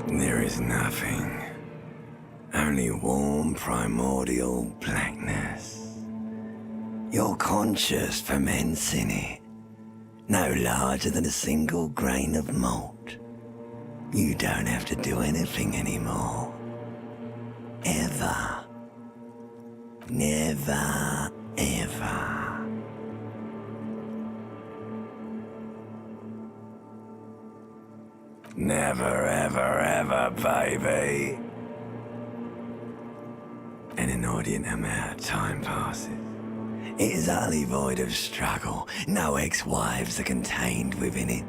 There is nothing. Only warm primordial blackness. Your conscious ferments in it, no larger than a single grain of malt. You don't have to do anything anymore. Ever. Never, ever. Never, ever, ever, baby. An inordinate amount of time passes. It is utterly void of struggle. No ex-wives are contained within it.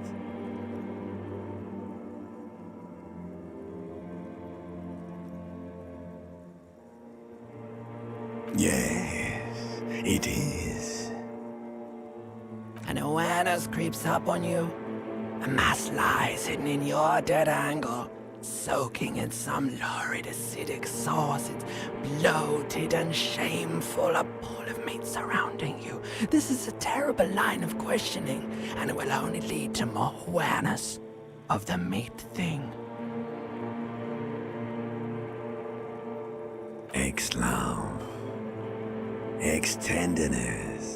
Yes, it is. An awareness creeps up on you. A mass lies hidden in your dead angle, soaking in some lurid acidic sauce. It's bloated and shameful, a pool of meat surrounding you. This is a terrible line of questioning, and it will only lead to more awareness of the meat thing. Ex-love. Ex-tenderness.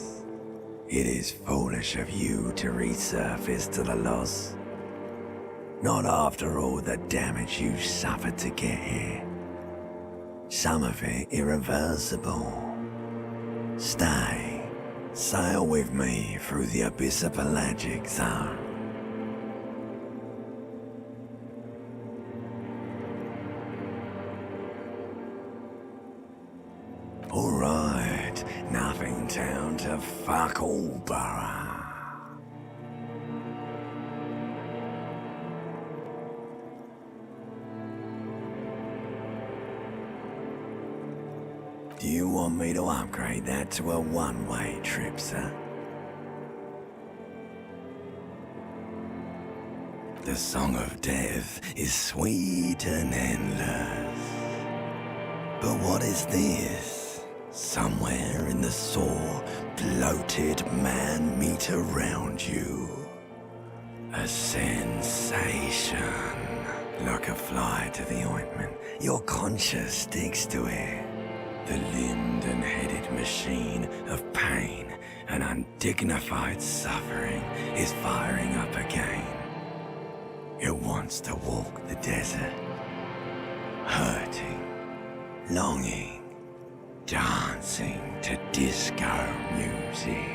It is foolish of you to resurface to the loss. Not after all the damage you suffered to get here. Some of it irreversible. Stay. Sail with me through the abyssopelagic zone. Alright, nothing down to fuck all, Borough. Do you want me to upgrade that to a one-way trip, sir? The Song of Death is sweet and endless. But what is this? Somewhere in the sore, bloated man-meat around you. A sensation. Like a fly to the ointment, your conscience sticks to it. The limbed and headed machine of pain and undignified suffering is firing up again. It wants to walk the desert, hurting, longing, dancing to disco music.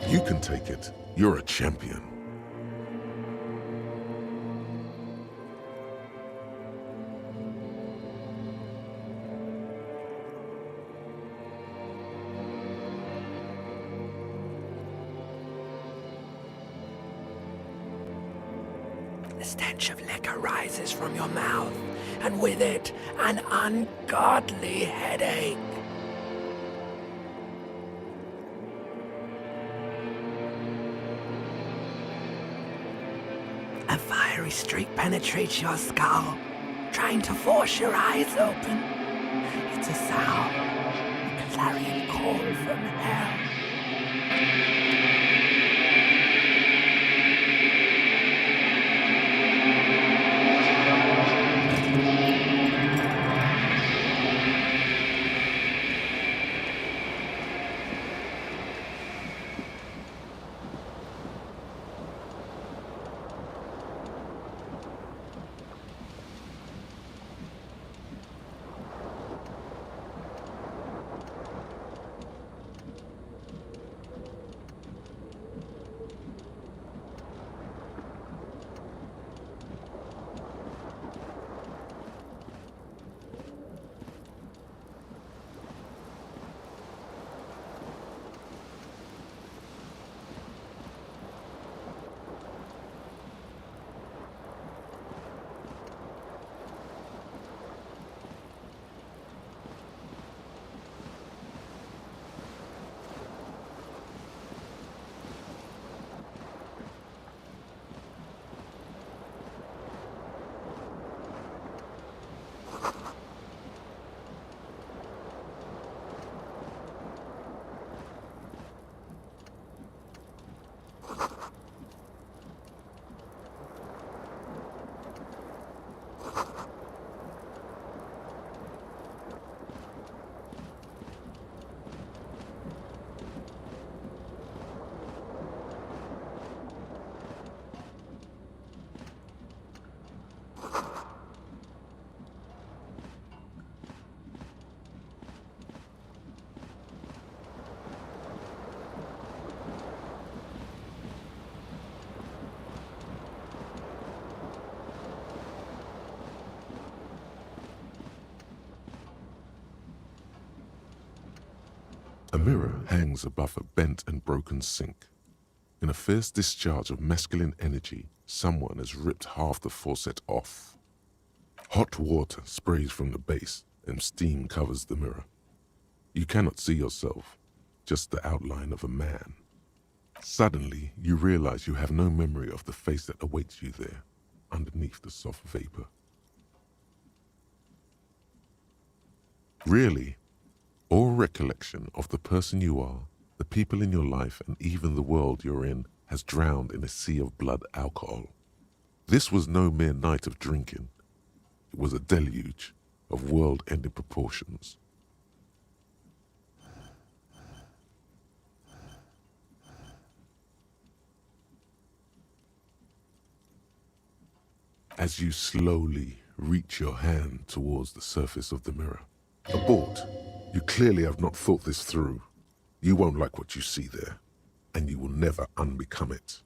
You can take it. You're a champion. The stench of liquor rises from your mouth, and with it, an ungodly headache. A fiery streak penetrates your skull, trying to force your eyes open. It's a sound, a clarion call from hell. A mirror hangs above a bent and broken sink. In a fierce discharge of masculine energy, someone has ripped half the faucet off. Hot water sprays from the base and steam covers the mirror. You cannot see yourself, just the outline of a man. Suddenly, you realize you have no memory of the face that awaits you there, underneath the soft vapor. Really, all recollection of the person you are, the people in your life, and even the world you're in has drowned in a sea of blood alcohol. This was no mere night of drinking. It was a deluge of world-ending proportions. As you slowly reach your hand towards the surface of the mirror. Abort. You clearly have not thought this through. You won't like what you see there, and you will never unbecome it.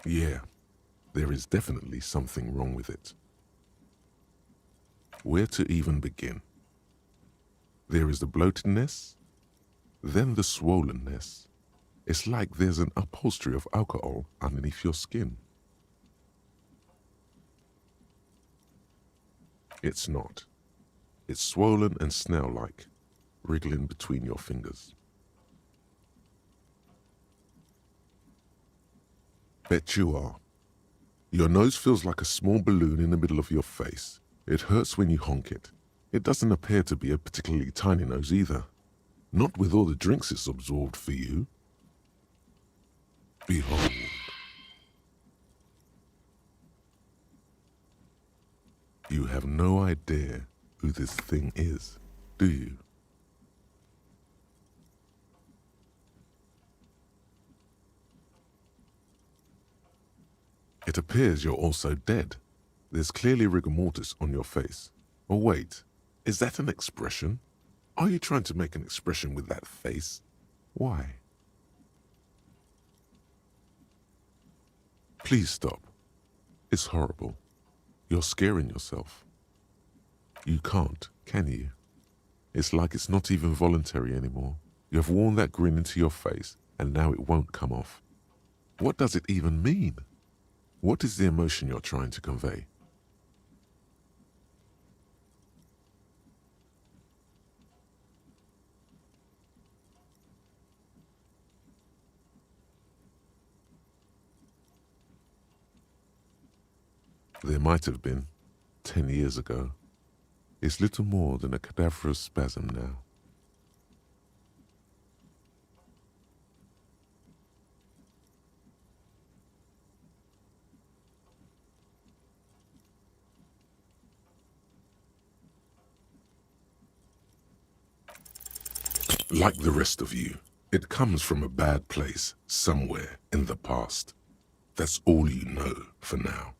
Yeah, there is definitely something wrong with it. Where to even begin? There is the bloatedness, then the swollenness. It's like there's an upholstery of alcohol underneath your skin. It's not. It's swollen and snail-like, wriggling between your fingers. Bet you are. Your nose feels like a small balloon in the middle of your face. It hurts when you honk it. It doesn't appear to be a particularly tiny nose either. Not with all the drinks it's absorbed for you. Behold. You have no idea who this thing is, do you? It appears you're also dead. There's clearly rigor mortis on your face. Or wait, is that an expression? Are you trying to make an expression with that face? Why? Please stop. It's horrible. You're scaring yourself. You can't, can you? It's like it's not even voluntary anymore. You have worn that grin into your face, and now it won't come off. What does it even mean? What is the emotion you're trying to convey? There might have been, 10 years ago. It's little more than a cadaverous spasm now. Like the rest of you, it comes from a bad place somewhere in the past. That's all you know for now.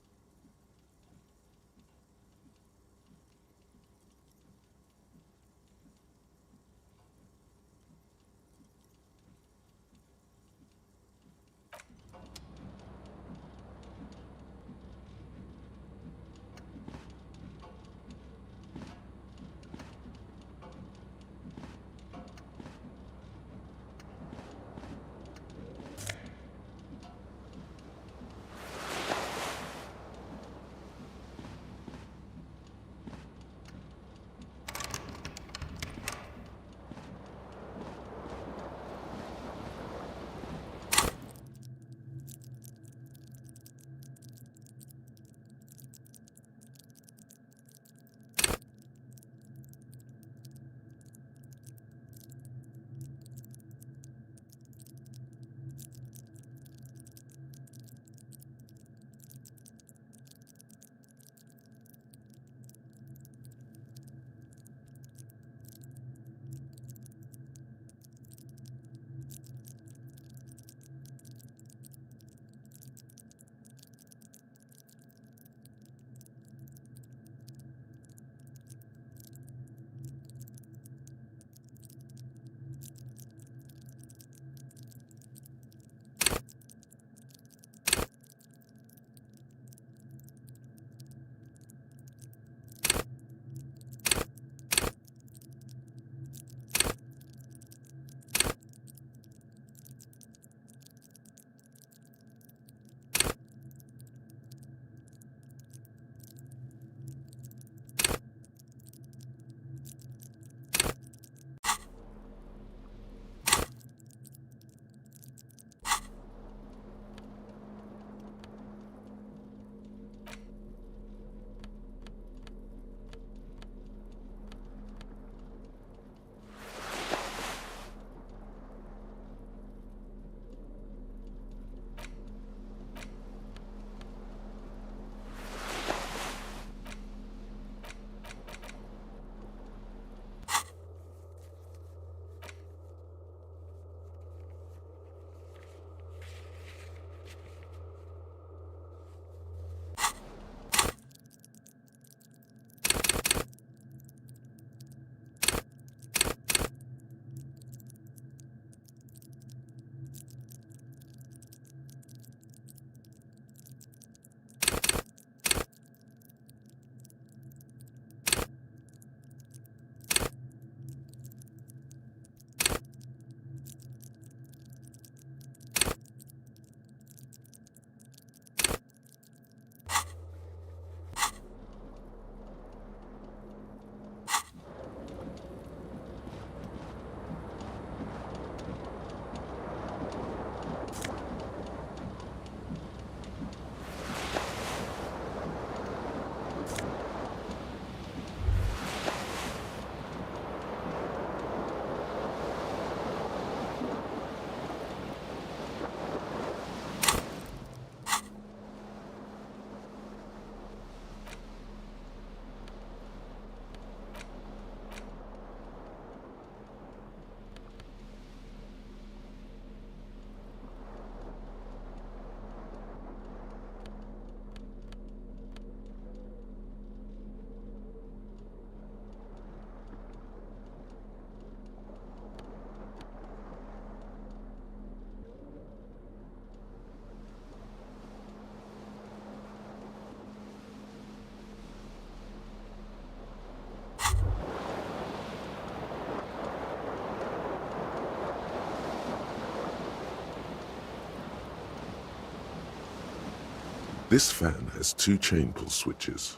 This fan has two chain pull switches.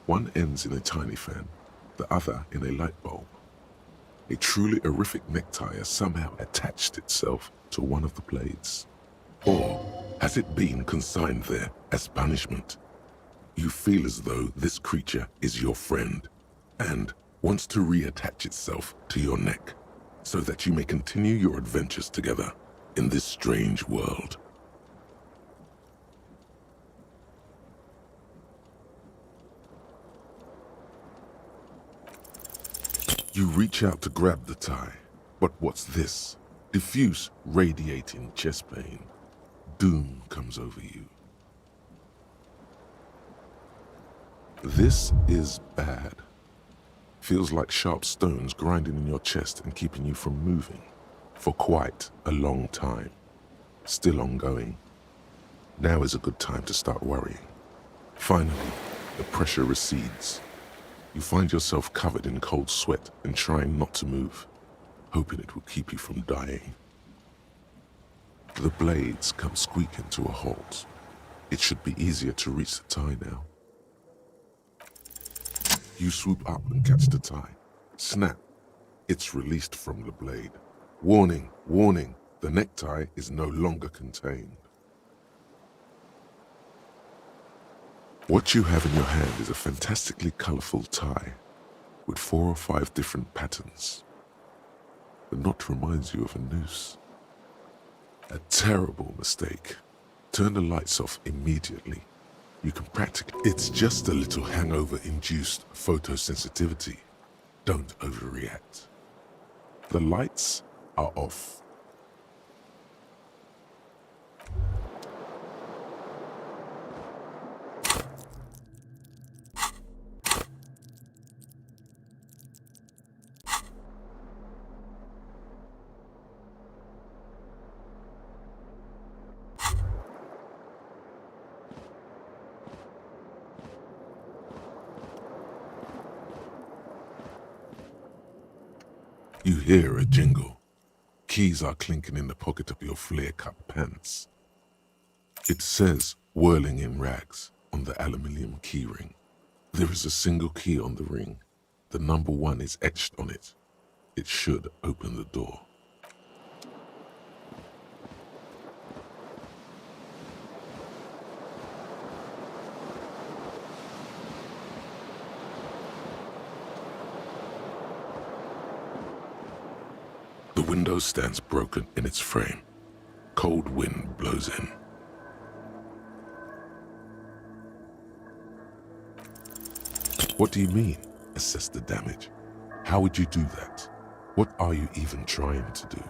One ends in a tiny fan, the other in a light bulb. A truly horrific necktie has somehow attached itself to one of the blades. Or has it been consigned there as punishment? You feel as though this creature is your friend and wants to reattach itself to your neck so that you may continue your adventures together in this strange world. You reach out to grab the tie, but what's this? Diffuse, radiating chest pain. Doom comes over you. This is bad. Feels like sharp stones grinding in your chest and keeping you from moving for quite a long time. Still ongoing. Now is a good time to start worrying. Finally, the pressure recedes. You find yourself covered in cold sweat and trying not to move, hoping it will keep you from dying. The blades come squeaking to a halt. It should be easier to reach the tie now. You swoop up and catch the tie. Snap! It's released from the blade. Warning, warning, the necktie is no longer contained. What you have in your hand is a fantastically colorful tie with 4 or 5 different patterns. The knot reminds you of a noose. A terrible mistake. Turn the lights off immediately. You can practically... It's just a little hangover-induced photosensitivity. Don't overreact. The lights are off. You hear a jingle. Keys are clinking in the pocket of your flare-cut pants. It says, whirling in rags, on the aluminium keyring. There is a single key on the ring. The number 1 is etched on it. It should open the door. The window stands broken in its frame. Cold wind blows in. What do you mean, assess the damage? How would you do that? What are you even trying to do?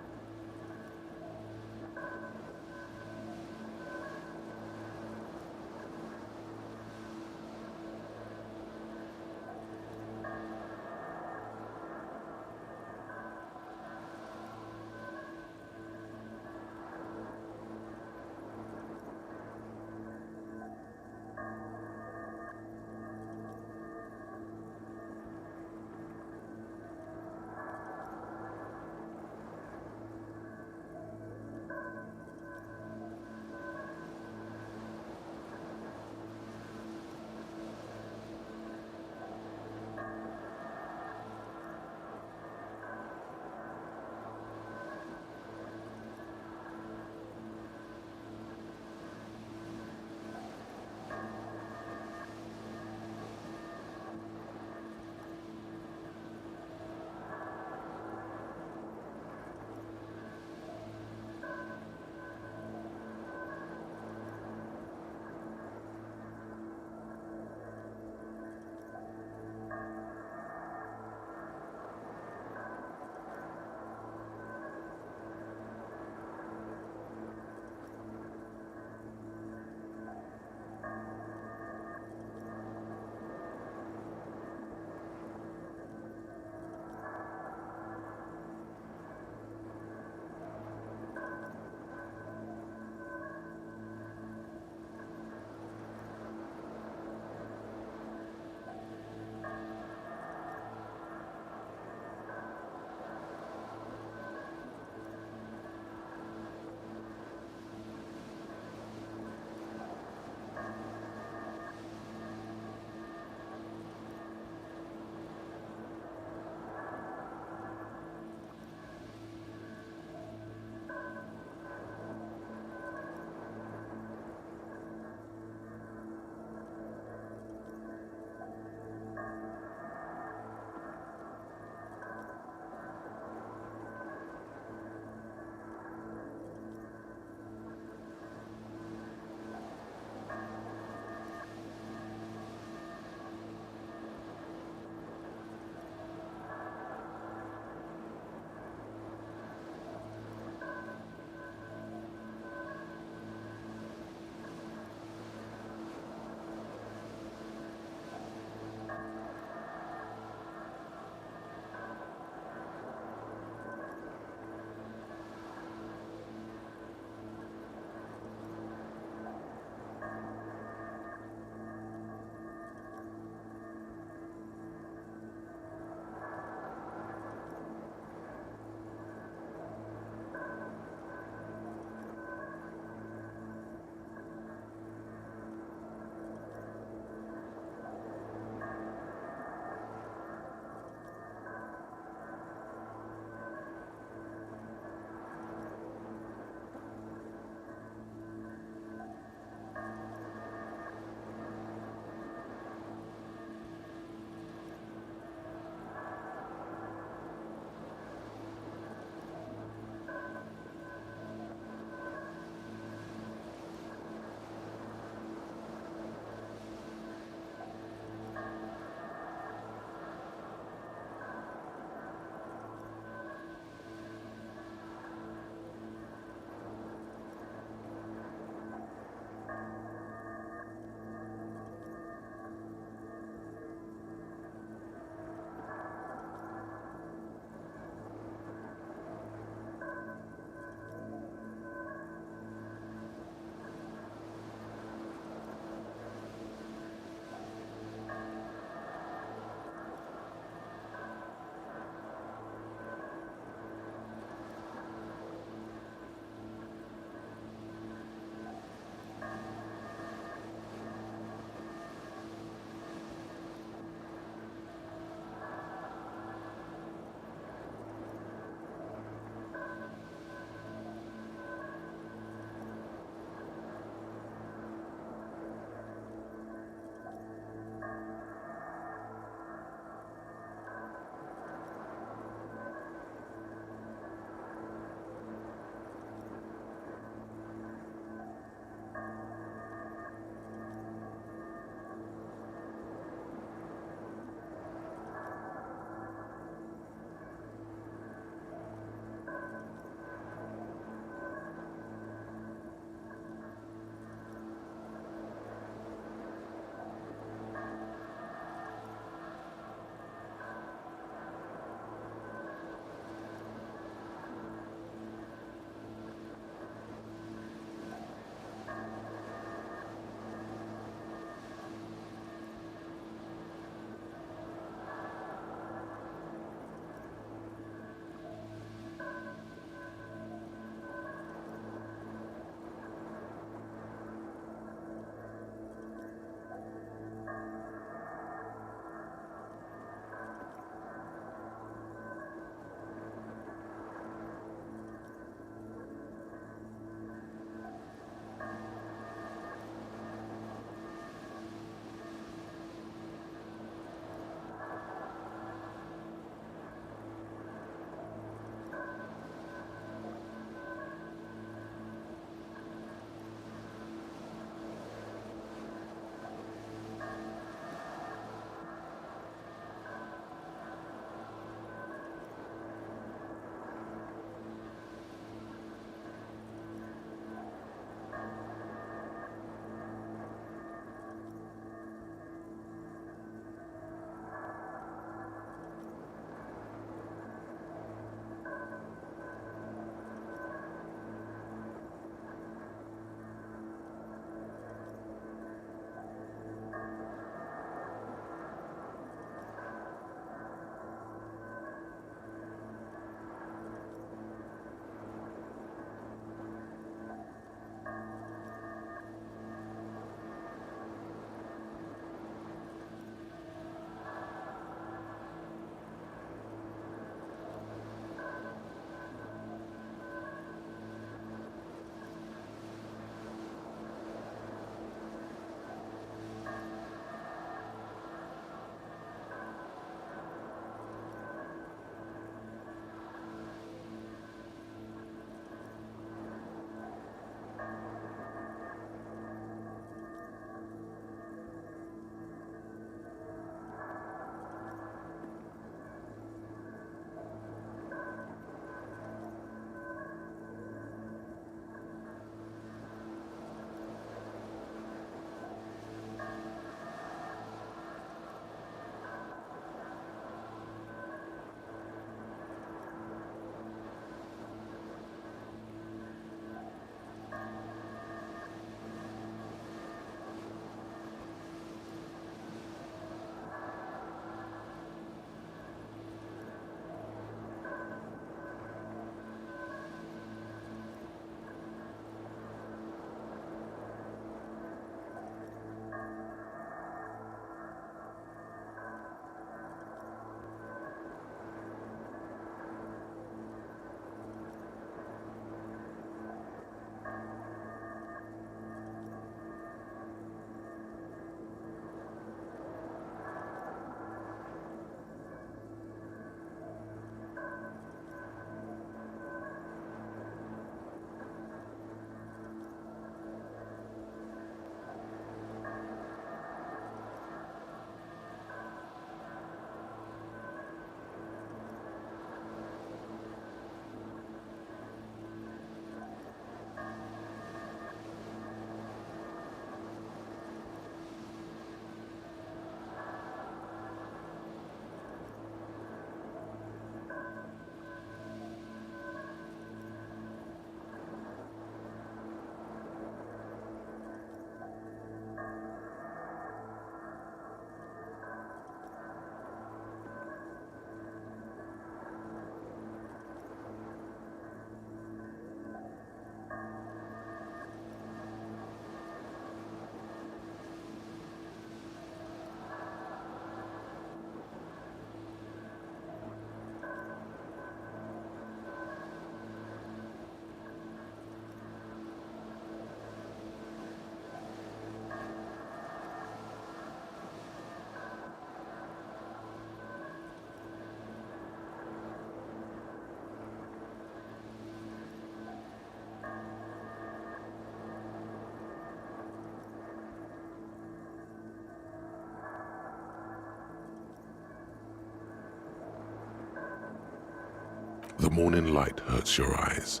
The morning light hurts your eyes.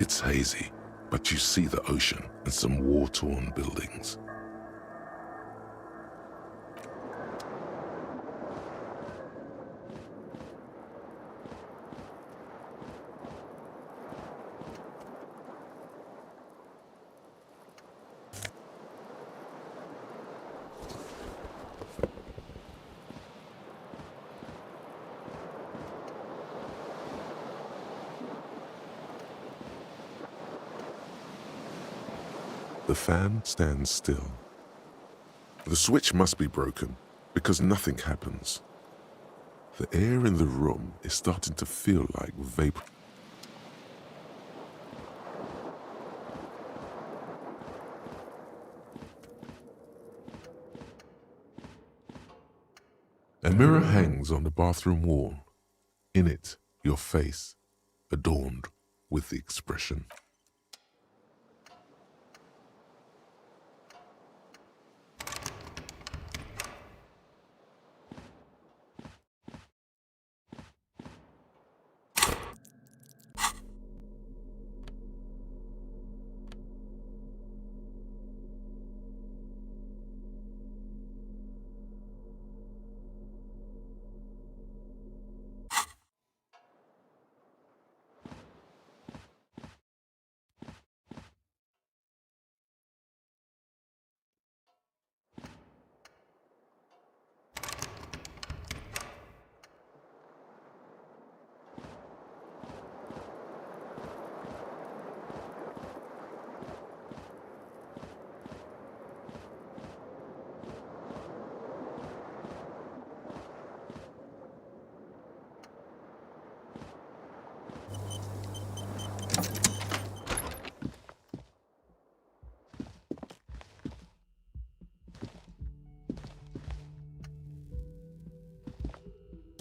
It's hazy, but you see the ocean and some war-torn buildings. The fan stands still. The switch must be broken because nothing happens. The air in the room is starting to feel like vapor. A mirror hangs on the bathroom wall. In it, your face, adorned with the expression.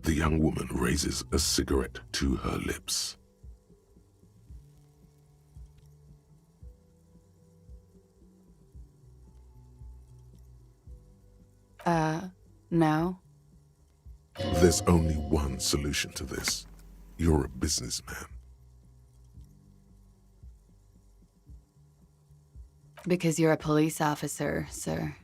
The young woman raises a cigarette to her lips. No. There's only one solution to this. You're a businessman. Because you're a police officer, sir.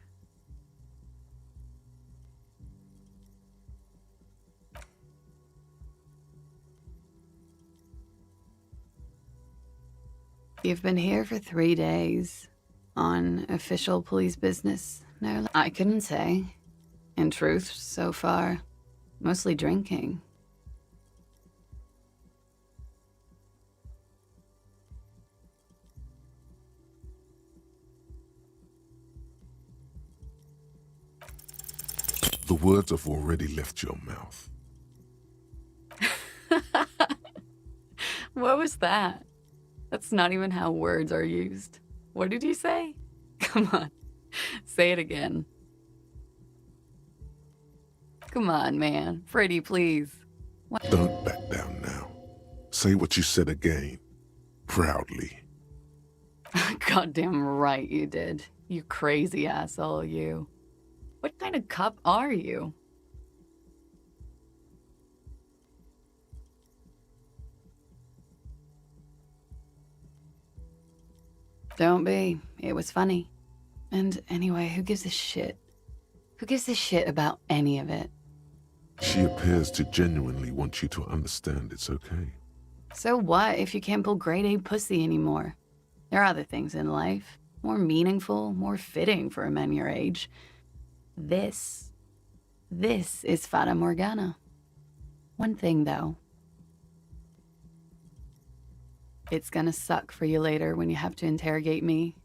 You've been here for 3 days. On official police business, no? I couldn't say. In truth, so far, mostly drinking. The words have already left your mouth. What was that? That's not even how words are used. What did you say? Come on, say it again. Come on, man. Pretty, please. Don't back down now. Say what you said again. Proudly. Goddamn right you did. You crazy asshole, you. What kind of cop are you? Don't be. It was funny. And anyway, who gives a shit? Who gives a shit about any of it? She appears to genuinely want you to understand it's okay. So what if you can't pull grade A pussy anymore? There are other things in life, more meaningful, more fitting for a man your age. This is Fata Morgana. One thing though. It's gonna suck for you later when you have to interrogate me.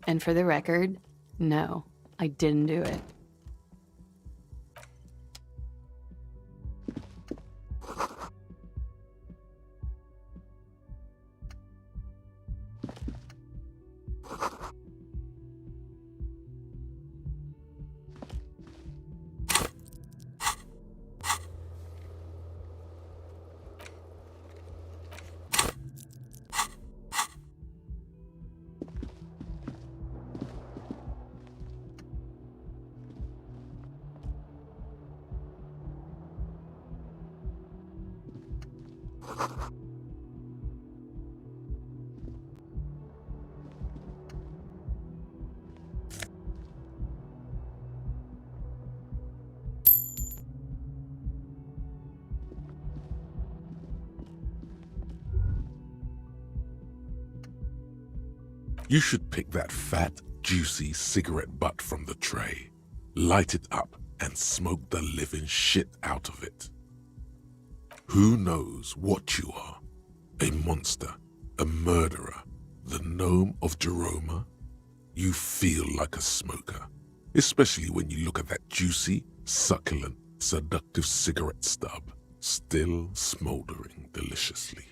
And for the record, no, I didn't do it. You should pick that fat, juicy cigarette butt from the tray, light it up, and smoke the living shit out of it. Who knows what you are? A monster, a murderer, the gnome of Jeroma? You feel like a smoker, especially when you look at that juicy, succulent, seductive cigarette stub, still smoldering deliciously.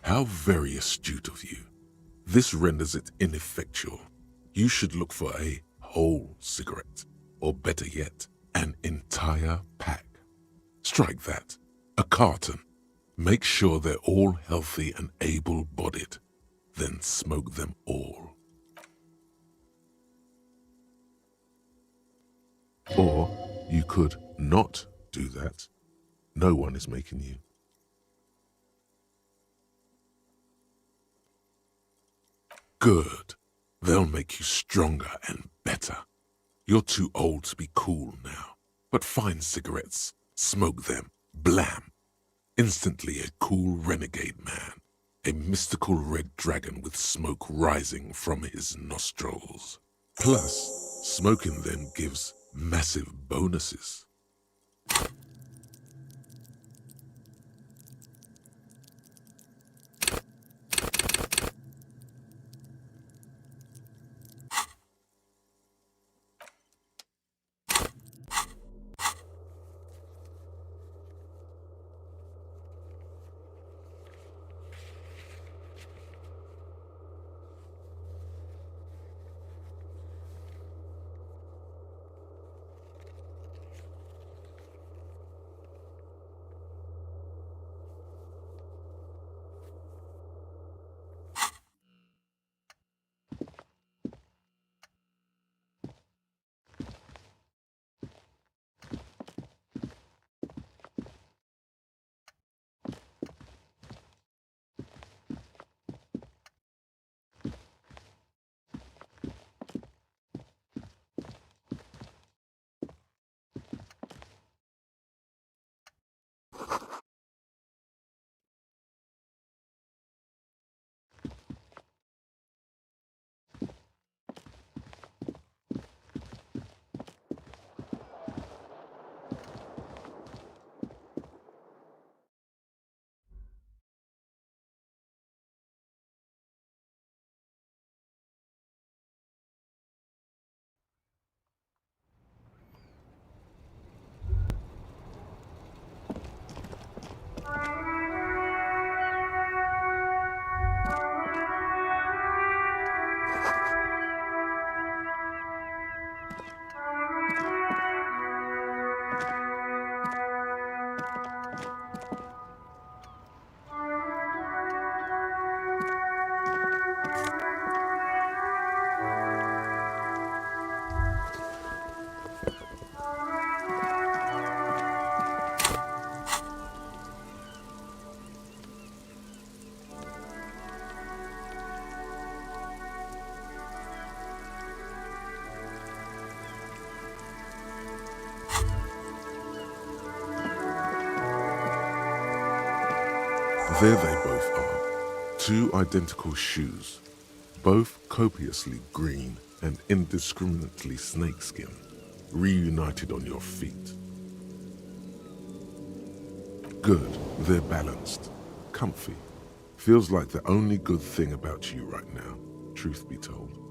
How very astute of you. This renders it ineffectual. You should look for a whole cigarette, or better yet, an entire pack. Strike that, a carton. Make sure they're all healthy and able-bodied, then smoke them all. Or you could not do that. No one is making you. Good. They'll make you stronger and better. You're too old to be cool now, but find cigarettes, smoke them, blam. Instantly a cool renegade man, a mystical red dragon with smoke rising from his nostrils. Plus, smoking them gives massive bonuses. There they both are, two identical shoes, both copiously green and indiscriminately snakeskin, reunited on your feet. Good, they're balanced, comfy. Feels like the only good thing about you right now, truth be told.